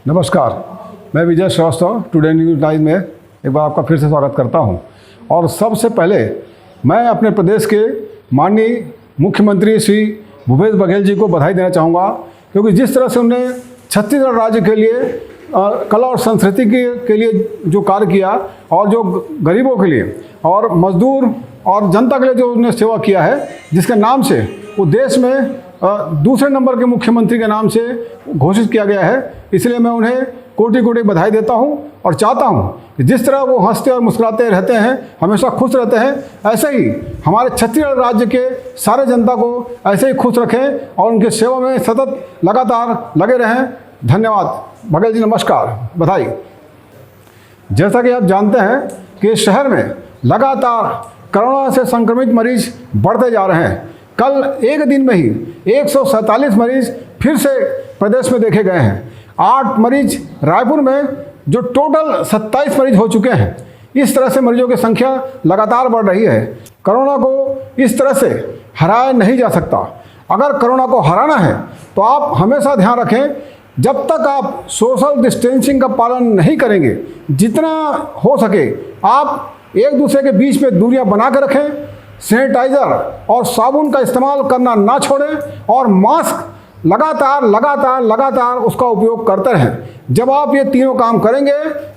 नमस्कार, मैं विजय Srivastava today news live में एक बार आपका फिर से स्वागत करता हूं। और सबसे पहले मैं अपने प्रदेश के माननीय मुख्यमंत्री श्री भूपेश बघेल जी को बधाई देना चाहूँगा, क्योंकि जिस तरह से उन्होंने छत्तीसगढ़ राज्य के लिए कला और संस्कृति के लिए जो कार्य किया और जो गरीबों के लिए और मजदूर और जनता के लिए जो उन्होंने सेवा किया है, जिसके नाम से वो देश में दूसरे नंबर के मुख्यमंत्री के नाम से घोषित किया गया है। इसलिए मैं उन्हें कोटि कोटि बधाई देता हूं और चाहता हूं कि जिस तरह वो हंसते और मुस्कुराते रहते हैं, हमेशा खुश रहते हैं, ऐसे ही हमारे छत्तीसगढ़ राज्य के सारे जनता को ऐसे ही खुश रखें और उनकी सेवा में सतत लगातार लगे रहें। धन्यवाद। बघेल जी नमस्कार, बधाई। जैसा कि आप जानते हैं कि शहर में लगातार कोरोना से संक्रमित मरीज बढ़ते जा रहे हैं। कल एक दिन में ही 147 मरीज फिर से प्रदेश में देखे गए हैं। 8 मरीज रायपुर में, जो टोटल 27 मरीज हो चुके हैं। इस तरह से मरीजों की संख्या लगातार बढ़ रही है। कोरोना को इस तरह से हराया नहीं जा सकता। अगर कोरोना को हराना है तो आप हमेशा ध्यान रखें, जब तक आप सोशल डिस्टेंसिंग का पालन नहीं करेंगे, जितना हो सके आप एक दूसरे के बीच में दूरियां बना कर रखें, सैनिटाइज़र और साबुन का इस्तेमाल करना ना छोड़ें और मास्क लगातार उसका उपयोग करते रहें। जब आप ये तीनों काम करेंगे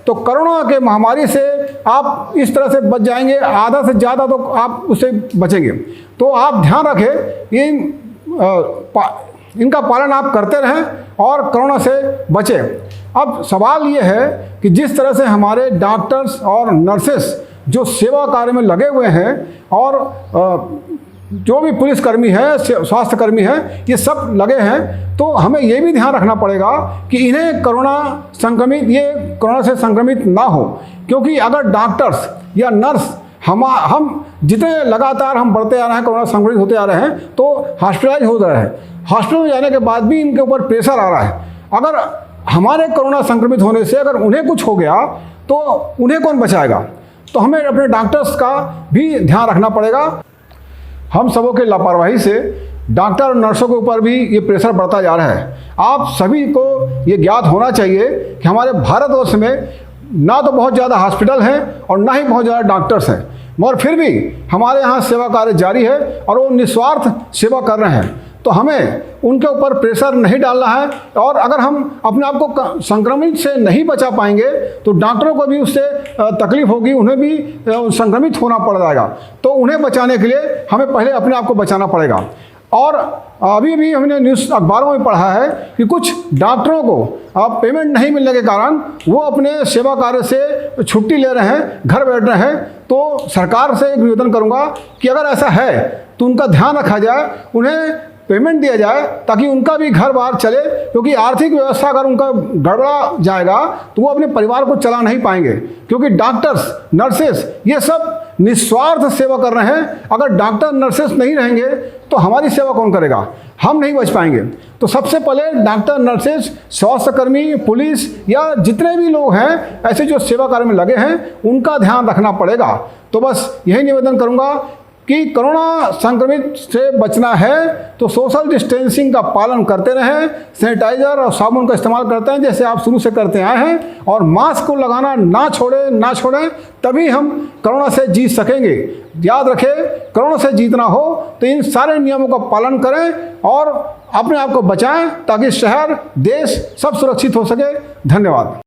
तो कोरोना के महामारी से आप इस तरह से बच जाएंगे, आधा से ज़्यादा तो आप उससे बचेंगे। तो आप ध्यान रखें, इनका पालन आप करते रहें और कोरोना से बचें। अब सवाल ये है कि जिस तरह से हमारे डॉक्टर्स और नर्सेस जो सेवा कार्य में लगे हुए हैं और जो भी पुलिसकर्मी है, स्वास्थ्य कर्मी है, ये सब लगे हैं, तो हमें ये भी ध्यान रखना पड़ेगा कि इन्हें कोरोना से संक्रमित ना हो। क्योंकि अगर डॉक्टर्स या नर्स हम जितने लगातार हम बढ़ते आ रहे हैं, कोरोना संक्रमित होते आ रहे हैं, तो हॉस्पिटलाइज हो रहे हैं। हॉस्पिटल में जाने के बाद भी इनके ऊपर प्रेशर आ रहा है। अगर हमारे कोरोना संक्रमित होने से अगर उन्हें कुछ हो गया तो उन्हें कौन बचाएगा? तो हमें अपने डॉक्टर्स का भी ध्यान रखना पड़ेगा। हम सबों के लापरवाही से डॉक्टर और नर्सों के ऊपर भी ये प्रेशर बढ़ता जा रहा है। आप सभी को ये ज्ञात होना चाहिए कि हमारे भारतवर्ष में ना तो बहुत ज़्यादा हॉस्पिटल हैं और ना ही बहुत ज़्यादा डॉक्टर्स हैं, मगर फिर भी हमारे यहाँ सेवा कार्य जारी है और वो निस्वार्थ सेवा कर रहे हैं। तो हमें उनके ऊपर प्रेशर नहीं डालना है। और अगर हम अपने आप को संक्रमित से नहीं बचा पाएंगे तो डॉक्टरों को भी उससे तकलीफ होगी, उन्हें भी संक्रमित होना पड़ जाएगा। तो उन्हें बचाने के लिए हमें पहले अपने आप को बचाना पड़ेगा। और अभी भी हमने न्यूज़ अखबारों में पढ़ा है कि कुछ डॉक्टरों को अब पेमेंट नहीं मिलने के कारण वो अपने सेवा कार्य से छुट्टी ले रहे हैं, घर बैठ रहे हैं। तो सरकार से एक निवेदन करूंगा कि अगर ऐसा है तो उनका ध्यान रखा जाए, उन्हें पेमेंट दिया जाए ताकि उनका भी घर बार चले। क्योंकि आर्थिक व्यवस्था अगर उनका गड़बड़ा जाएगा तो वो अपने परिवार को चला नहीं पाएंगे। क्योंकि डॉक्टर्स, नर्सेस ये सब निस्वार्थ सेवा कर रहे हैं। अगर डॉक्टर नर्सेस नहीं रहेंगे तो हमारी सेवा कौन करेगा? हम नहीं बच पाएंगे। तो सबसे पहले डॉक्टर, नर्सेस, स्वास्थ्यकर्मी, पुलिस या जितने भी लोग हैं ऐसे जो सेवा कार्य में लगे हैं, उनका ध्यान रखना पड़ेगा। तो बस यही निवेदन करूँगा कि कोरोना संक्रमित से बचना है तो सोशल डिस्टेंसिंग का पालन करते रहें, सैनिटाइज़र और साबुन का इस्तेमाल करते हैं जैसे आप शुरू से करते आए हैं, और मास्क को लगाना ना छोड़ें, तभी हम कोरोना से जीत सकेंगे। याद रखें, कोरोना से जीतना हो तो इन सारे नियमों का पालन करें और अपने आप को बचाएं ताकि शहर, देश सब सुरक्षित हो सके। धन्यवाद।